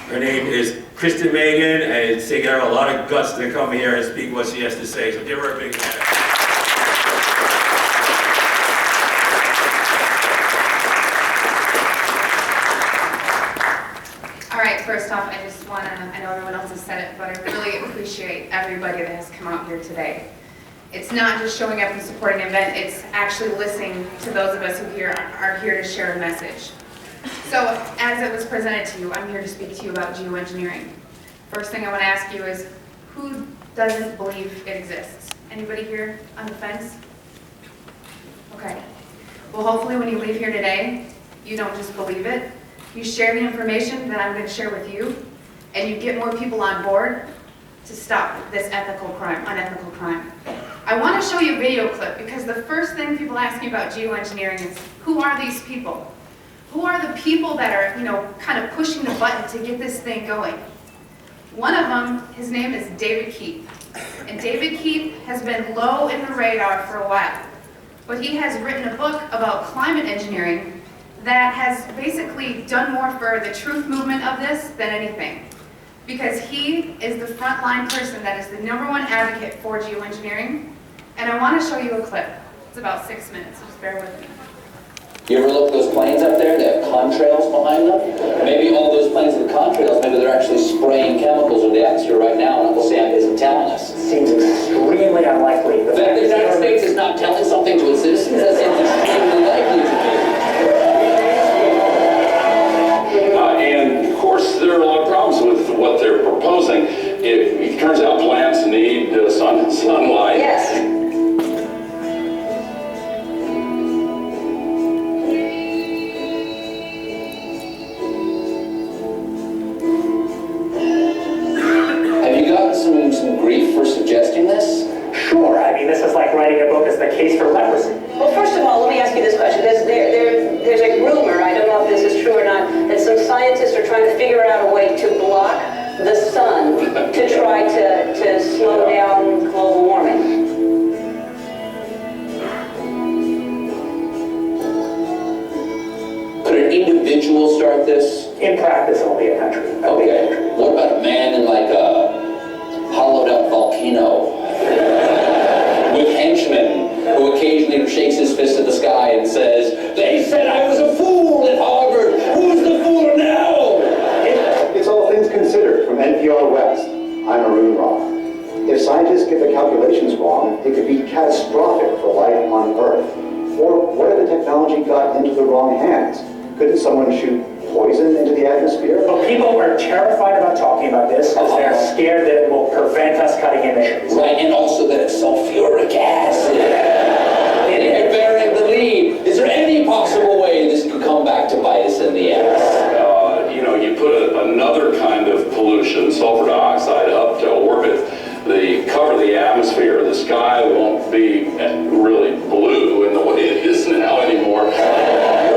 Her name is Kristen Meghan, and it's taken her a lot of guts to come here and speak what she has to say. So give her a big hand. All right, first off, I just want to, I know everyone else has said it, but I really appreciate everybody that has come out here today. It's not just showing up and supporting an event, it's actually listening to those of us who are here to share a message. So, as it was presented to you, I'm here to speak to you about geoengineering. First thing I want to ask you is, who doesn't believe it exists? Anybody here on the fence? Okay. Well, hopefully when you leave here today, you don't just believe it. You share the information that I'm going to share with you, and you get more people on board to stop this unethical crime. I want to show you a video clip because the first thing people ask me about geoengineering is, who are these people? Who are the people that are, kind of pushing the button to get this thing going? One of them, his name is David Keith. And David Keith has been low in the radar for a while. But he has written a book about climate engineering that has basically done more for the truth movement of this than anything. Because he is the frontline person that is the #1 advocate for geoengineering. And I want to show you a clip. It's about 6 minutes, just bear with me. You ever look at those planes up there? They have contrails behind them. Maybe all those planes with contrails, maybe they're actually spraying chemicals into the atmosphere right now, and Uncle Sam isn't telling us. Seems extremely unlikely. The fact that the United States is not telling something to its citizens, that seems extremely likely to me. And of course, there are a lot of problems with what they're proposing. It turns out plants need sunlight. Yes. Some grief for suggesting this? Sure, I mean, this is like writing a book as the case for leprosy. Well, first of all, let me ask you this question. There's a rumor, I don't know if this is true or not, that some scientists are trying to figure out a way to block the sun to try to slow down global warming. Could an individual start this? In practice, only a country. Okay. What about a man in like a hollowed out volcano with henchmen who occasionally shakes his fist at the sky and says, "They said I was a fool at Harvard. Who's the fool now?" It's All Things Considered from NPR West. I'm Arun Roth. If scientists get the calculations wrong, it could be catastrophic for life on Earth. Or what if the technology got into the wrong hands? Couldn't someone shoot poison into the atmosphere? Well, people are terrified about talking about this because they're scared that it will prevent us cutting emissions. Right, and also that it's sulfuric acid. And I bury the lead. Is there any possible way this could come back to bite us in the ass? You put another kind of pollution, sulfur dioxide, up to orbit, cover the atmosphere. The sky won't be really blue in the way it is now anymore.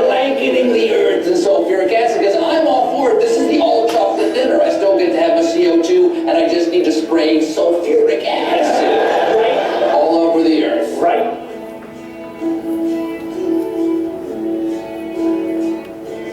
Blanketing the earth in sulfuric acid, because I'm all for it. This is the all chocolate dinner. I still get to have my CO2, and I just need to spray sulfuric acid all over the earth. Right.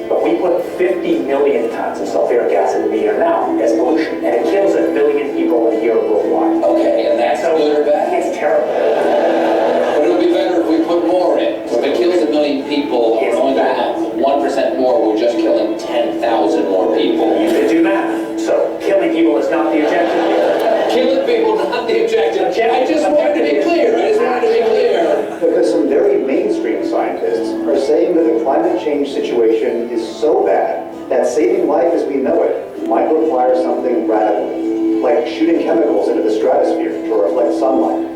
But we put 50 million tons of sulfuric acid in the air now as pollution, and it kills 1 billion people a year worldwide. Okay, and that's So good or bad? it's terrible. But it would be better if we put more in. If it kills 1 million people, It's only bad. 1% more, we're just killing 10,000 more people. You can do math. So killing people is not the objective here. Killing people, not the objective. I just wanted to be clear. Because some very mainstream scientists are saying that the climate change situation is so bad that saving life as we know it might require something radical, like shooting chemicals into the stratosphere to reflect sunlight.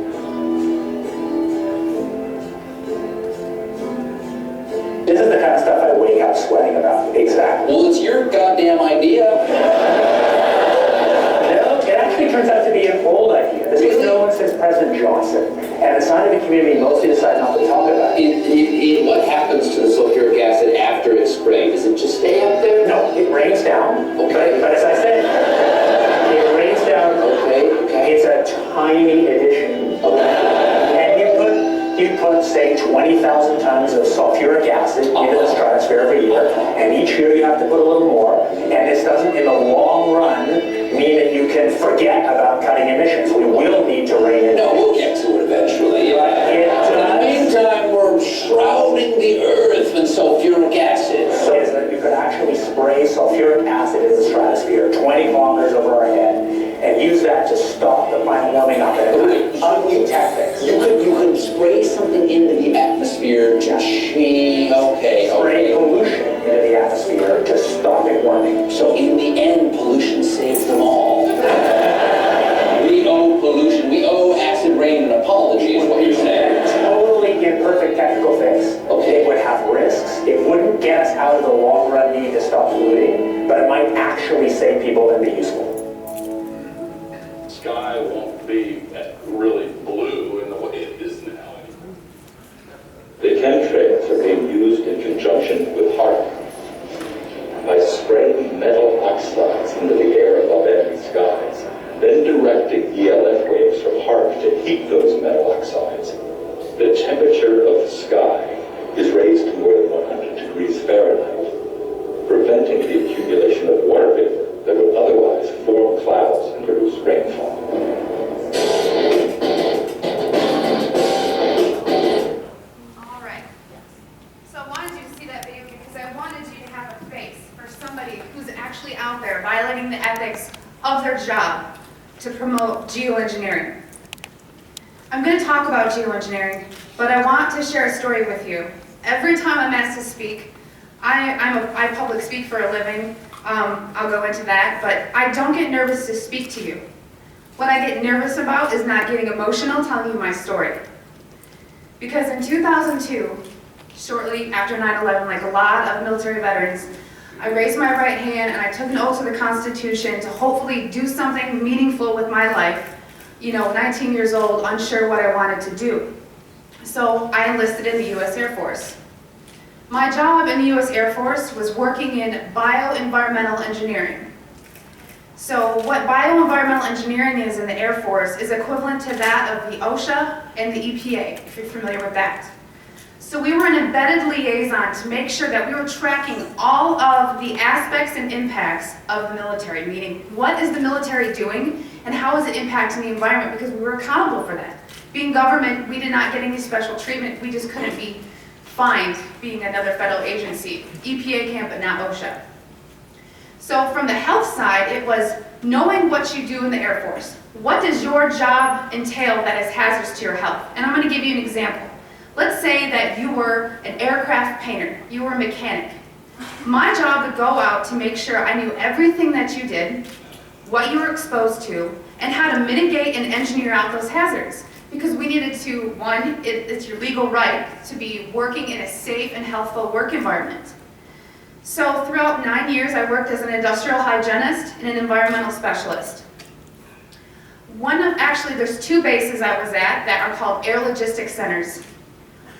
This is the kind of stuff I wake up sweating about. Exactly. Well, it's your goddamn idea. No, it actually turns out to be an old idea. This was known since President Johnson. And the scientific community mostly decided not to talk about it. What happens to the sulfuric acid after it's sprayed? Does it just stay up there? No, it rains down. Okay. But as I said, it rains down. Okay. It's a tiny addition. And you put, say, 20,000 tons of sulfuric acid into the stratosphere every year. And each year you have to put a little more. And this doesn't, in the long forget about cutting emissions. We will need to rein it in. No, we'll get to it eventually. In the meantime, we're shrouding the earth in sulfuric acid. So is that you could actually spray sulfuric acid in the stratosphere 20 kilometers over our head and use that to stop the planet warming up. And undetect things. You could spray something into the atmosphere to Spray pollution into the atmosphere to stop it warming. So in the end, pollution saves them all. We owe pollution, we owe acid rain an apology is what you're saying. Totally imperfect technical fix. Okay. It would have risks. It wouldn't get us out of the long run need to stop polluting, but it might actually save people and be useful. Sky won't be really blue in the way it is now. The chemtrails are being used in conjunction with HAARP. By spraying metal oxides into the air above enemy skies, then directing ELF waves from HAARP to heat those metal oxides, the temperature of the sky is raised to more than 100 degrees Fahrenheit, preventing the accumulation of water vapor that would otherwise form clouds and produce rainfall. All right. So I wanted you to see that video because I wanted you to have a face for somebody who's actually out there violating the ethics of their job to promote geoengineering. I'm going to talk about geoengineering, but I want to share a story with you. Every time I'm asked to speak, I public speak for a living. I'll go into that, but I don't get nervous to speak to you. What I get nervous about is not getting emotional telling you my story. Because in 2002, shortly after 9/11, like a lot of military veterans, I raised my right hand and I took an oath to the Constitution to hopefully do something meaningful with my life. 19 years old, unsure what I wanted to do. So I enlisted in the U.S. Air Force. My job in the U.S. Air Force was working in bioenvironmental engineering. So what bioenvironmental engineering is in the Air Force is equivalent to that of the OSHA and the EPA, if you're familiar with that. So we were an embedded liaison to make sure that we were tracking all of the aspects and impacts of the military, meaning what is the military doing and how is it impacting the environment, because we were accountable for that. Being government, we did not get any special treatment. We just couldn't be fined being another federal agency. EPA can, but not OSHA. So from the health side, it was knowing what you do in the Air Force. What does your job entail that is hazardous to your health? And I'm going to give you an example. Let's say that you were an aircraft painter. You were a mechanic. My job would go out to make sure I knew everything that you did, what you were exposed to, and how to mitigate and engineer out those hazards. Because we needed to, one, it's your legal right to be working in a safe and healthful work environment. So throughout 9 years, I worked as an industrial hygienist and an environmental specialist. Actually, there's two bases I was at that are called air logistics centers.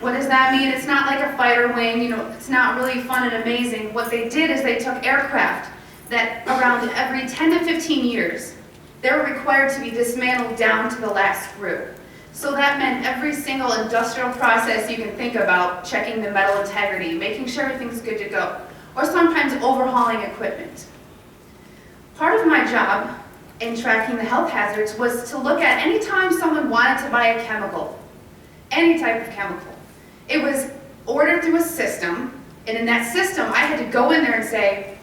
What does that mean? It's not like a fighter wing, it's not really fun and amazing. What they did is they took aircraft that around every 10 to 15 years, they were required to be dismantled down to the last screw. So that meant every single industrial process you can think about, checking the metal integrity, making sure everything's good to go, or sometimes overhauling equipment. Part of my job in tracking the health hazards was to look at any time someone wanted to buy a chemical, any type of chemical. It was ordered through a system, and in that system I had to go in there and say,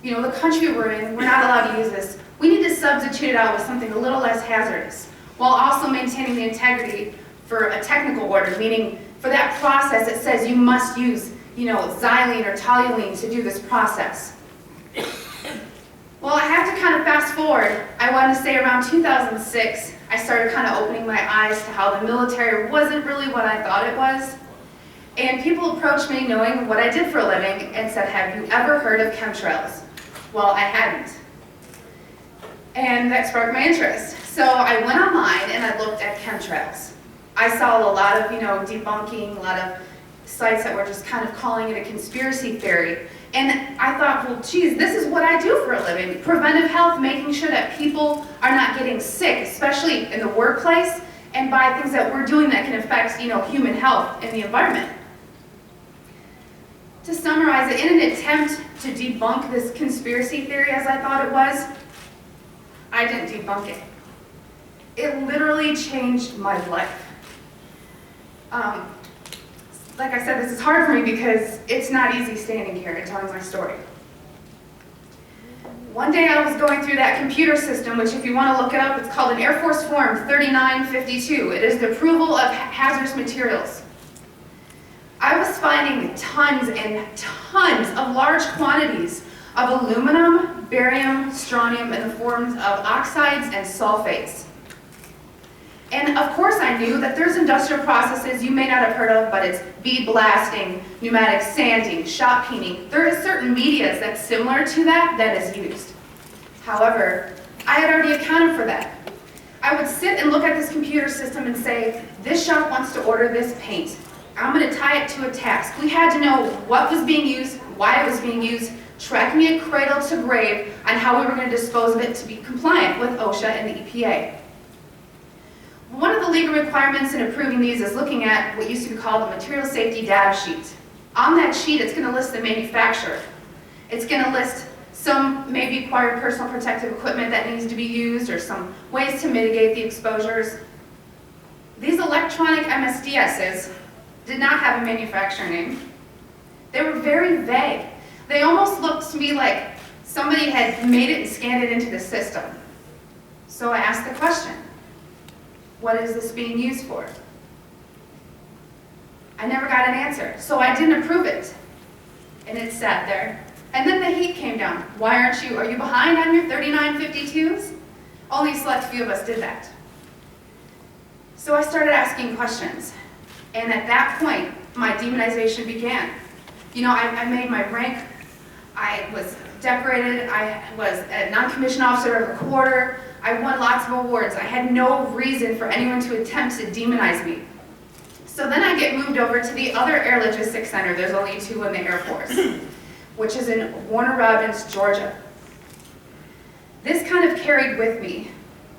the country we're in, we're not allowed to use this. We need to substitute it out with something a little less hazardous, while also maintaining the integrity for a technical order, meaning for that process it says you must use, xylene or toluene to do this process. Well, I have to kind of fast forward. I want to say around 2006, I started kind of opening my eyes to how the military wasn't really what I thought it was. And people approached me knowing what I did for a living and said, have you ever heard of chemtrails? Well, I hadn't. And that sparked my interest. So I went online and I looked at chemtrails. I saw a lot of, debunking, a lot of sites that were just kind of calling it a conspiracy theory. And I thought, well, geez, this is what I do for a living. Preventive health, making sure that people are not getting sick, especially in the workplace, and by things that we're doing that can affect, human health and the environment. To summarize it, in an attempt to debunk this conspiracy theory as I thought it was, I didn't debunk it. It literally changed my life. Like I said, this is hard for me because it's not easy standing here and telling my story. One day I was going through that computer system, which if you want to look it up, it's called an Air Force Form 3952. It is the approval of hazardous materials. I was finding tons and tons of large quantities of aluminum, barium, strontium in the forms of oxides and sulfates. And of course I knew that there's industrial processes you may not have heard of, but it's bead blasting, pneumatic sanding, shot peening. There is certain medias that's similar to that is used. However, I had already accounted for that. I would sit and look at this computer system and say, this shop wants to order this paint. I'm going to tie it to a task. We had to know what was being used, why it was being used, tracking it cradle to grave on how we were going to dispose of it to be compliant with OSHA and the EPA. One of the legal requirements in approving these is looking at what used to be called the material safety data sheet. On that sheet, it's going to list the manufacturer. It's going to list some maybe required personal protective equipment that needs to be used or some ways to mitigate the exposures. These electronic MSDSs did not have a manufacturer name. They were very vague. They almost looked to me like somebody had made it and scanned it into the system. So I asked the question, what is this being used for? I never got an answer, so I didn't approve it. And it sat there. And then the heat came down. Why are you behind on your 3952s? Only a select few of us did that. So I started asking questions. And at that point, my demonization began. You know, I made my rank. I was decorated. I was a non-commissioned officer of the quarter. I won lots of awards. I had no reason for anyone to attempt to demonize me. So then I get moved over to the other Air Logistics Center. There's only two in the Air Force, which is in Warner Robins, Georgia. This kind of carried with me.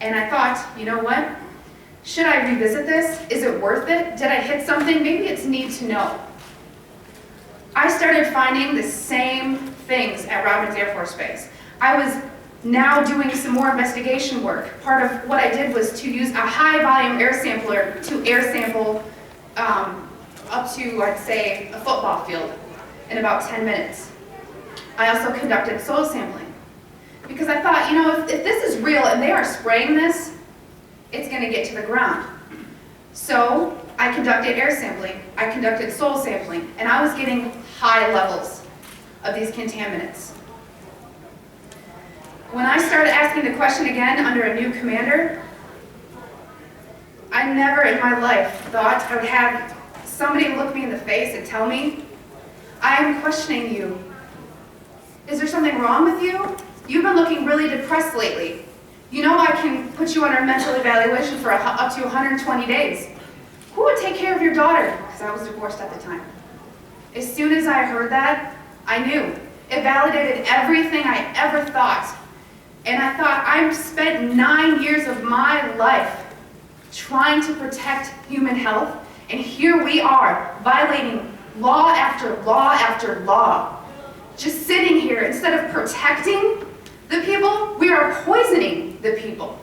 And I thought, you know what? Should I revisit this? Is it worth it? Did I hit something? Maybe it's need to know. I started finding the same things at Robins Air Force Base. I was now doing some more investigation work. Part of what I did was to use a high volume air sampler to air sample up to, I'd say, a football field in about 10 minutes. I also conducted soil sampling because I thought, you know, if this is real and they are spraying this, it's going to get to the ground. So I conducted air sampling, I conducted soil sampling, and I was getting high levels of these contaminants. When I started asking the question again under a new commander, I never in my life thought I would have somebody look me in the face and tell me, I am questioning you. Is there something wrong with you? You've been looking really depressed lately. You know I can put you under mental evaluation for up to 120 days. Who would take care of your daughter? Because I was divorced at the time. As soon as I heard that, I knew. It validated everything I ever thought. And I thought, I've spent 9 years of my life trying to protect human health, and here we are, violating law after law after law. Just sitting here, instead of protecting the people, we are poisoning the people.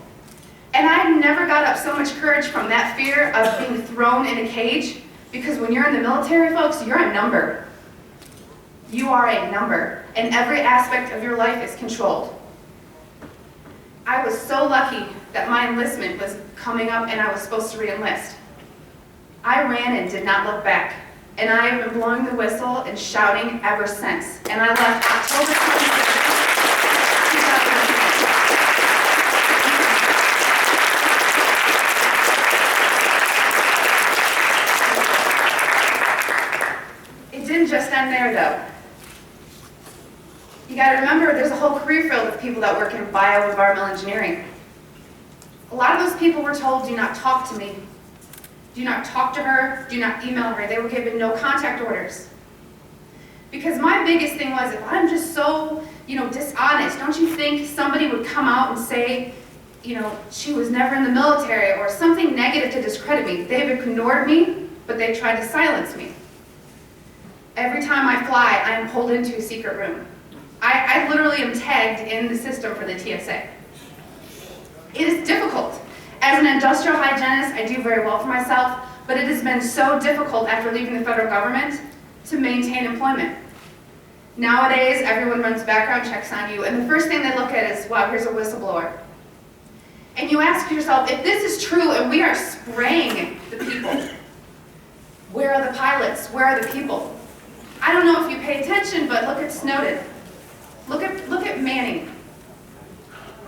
And I never got up so much courage from that fear of being thrown in a cage, because when you're in the military, folks, you're a number. You are a number, and every aspect of your life is controlled. I was so lucky that my enlistment was coming up and I was supposed to re-enlist. I ran and did not look back, and I have been blowing the whistle and shouting ever since. And I left October 26th. Just end there though. You gotta remember there's a whole career field of people that work in bioenvironmental engineering. A lot of those people were told, do not talk to me. Do not talk to her, do not email her. They were given no contact orders. Because my biggest thing was, if I'm just so, dishonest, don't you think somebody would come out and say, she was never in the military or something negative to discredit me? They've ignored me, but they've tried to silence me. Every time I fly, I am pulled into a secret room. I literally am tagged in the system for the TSA. It is difficult. As an industrial hygienist, I do very well for myself, but it has been so difficult after leaving the federal government to maintain employment. Nowadays, everyone runs background checks on you, and the first thing they look at is, wow, here's a whistleblower. And you ask yourself, if this is true and we are spraying the people, where are the pilots? Where are the people? I don't know if you pay attention, but look at Snowden. Look at Manning.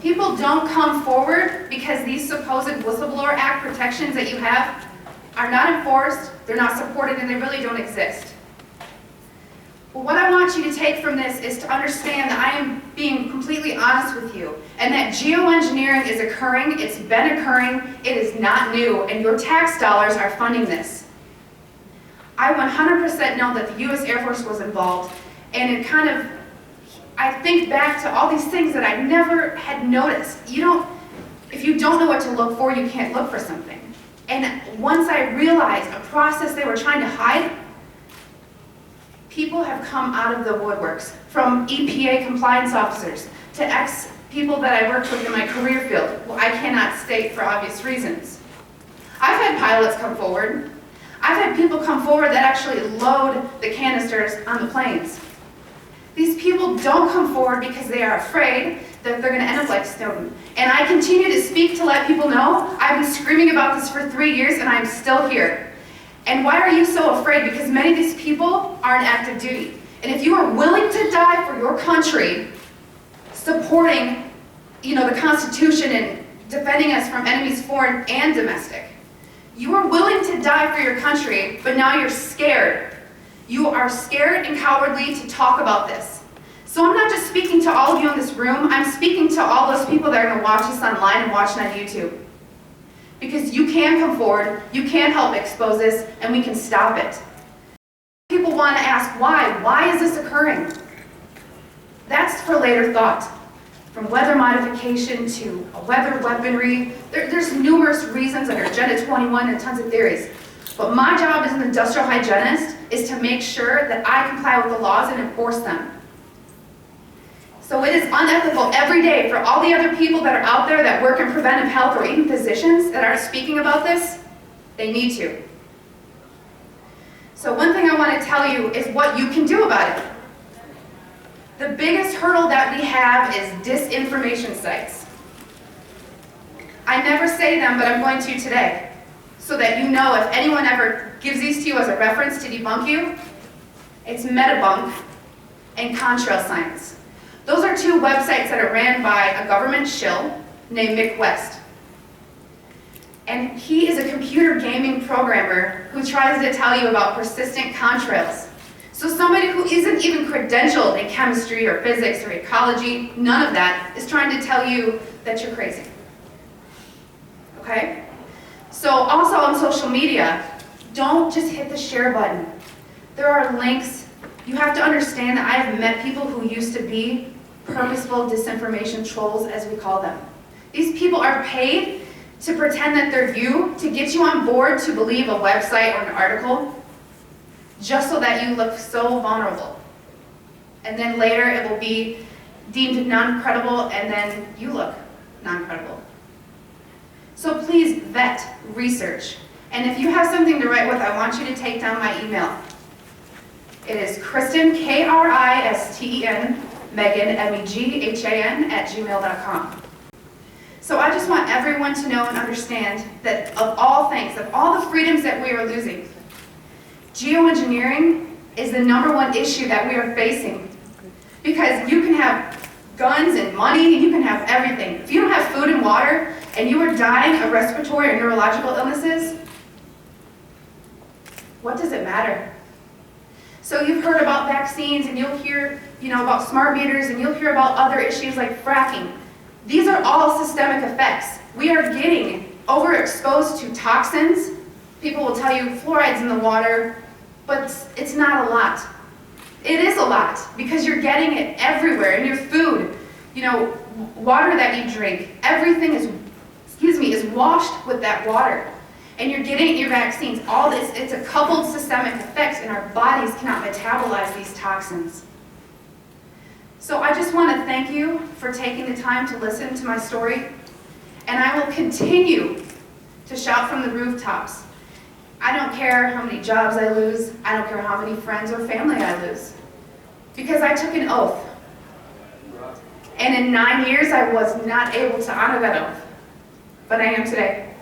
People don't come forward because these supposed Whistleblower Act protections that you have are not enforced, they're not supported, and they really don't exist. Well, what I want you to take from this is to understand that I am being completely honest with you, and that geoengineering is occurring, it's been occurring, it is not new, and your tax dollars are funding this. I 100% know that the U.S. Air Force was involved, and it kind of, I think back to all these things that I never had noticed. If you don't know what to look for, you can't look for something. And once I realized a process they were trying to hide, people have come out of the woodworks, from EPA compliance officers to ex-people that I worked with in my career field. Well, I cannot state for obvious reasons. I've had pilots come forward. I've had people come forward that actually load the canisters on the planes. These people don't come forward because they are afraid that they're going to end up like Snowden. And I continue to speak to let people know I've been screaming about this for 3 years and I'm still here. And why are you so afraid? Because many of these people are in active duty. And if you are willing to die for your country, supporting, the Constitution and defending us from enemies foreign and domestic, you are willing to die for your country, but now you're scared. You are scared and cowardly to talk about this. So I'm not just speaking to all of you in this room, I'm speaking to all those people that are going to watch us online and watching on YouTube. Because you can come forward, you can help expose this, and we can stop it. People want to ask why. Why is this occurring? That's for later thought. From weather modification to weather weaponry, there's numerous reasons under Agenda 21 and tons of theories. But my job as an industrial hygienist is to make sure that I comply with the laws and enforce them. So it is unethical every day for all the other people that are out there that work in preventive health or even physicians that are speaking about this. They need to. So one thing I want to tell you is what you can do about it. The biggest hurdle that we have is disinformation sites. I never say them, but I'm going to today, so that you know if anyone ever gives these to you as a reference to debunk you, it's Metabunk and Chemtrail Science. Those are two websites that are ran by a government shill named Mick West. And he is a computer gaming programmer who tries to tell you about persistent contrails. So somebody who isn't even credentialed in chemistry or physics or ecology, none of that, is trying to tell you that you're crazy. Okay? So also on social media, don't just hit the share button. There are links. You have to understand that I have met people who used to be purposeful disinformation trolls, as we call them. These people are paid to pretend that they're you, to get you on board to believe a website or an article, just so that you look so vulnerable. And then later it will be deemed non-credible, and then you look non-credible. So please vet, research. And if you have something to write with, I want you to take down my email. It is Kristen, Kristen, Meghan, Meghan, @gmail.com. So I just want everyone to know and understand that of all things, of all the freedoms that we are losing, geoengineering is the #1 issue that we are facing. Because you can have guns and money, and you can have everything. If you don't have food and water, and you are dying of respiratory or neurological illnesses, what does it matter? So you've heard about vaccines, and you'll hear, about smart meters, and you'll hear about other issues like fracking. These are all systemic effects. We are getting overexposed to toxins. People will tell you fluoride's in the water, but it's not a lot. It is a lot, because you're getting it everywhere, in your food, water that you drink. Everything is washed with that water. And you're getting it in your vaccines. All this, it's a coupled systemic effect, and our bodies cannot metabolize these toxins. So I just want to thank you for taking the time to listen to my story. And I will continue to shout from the rooftops. I don't care how many jobs I lose. I don't care how many friends or family I lose. Because I took an oath. And in 9 years, I was not able to honor that oath. But I am today.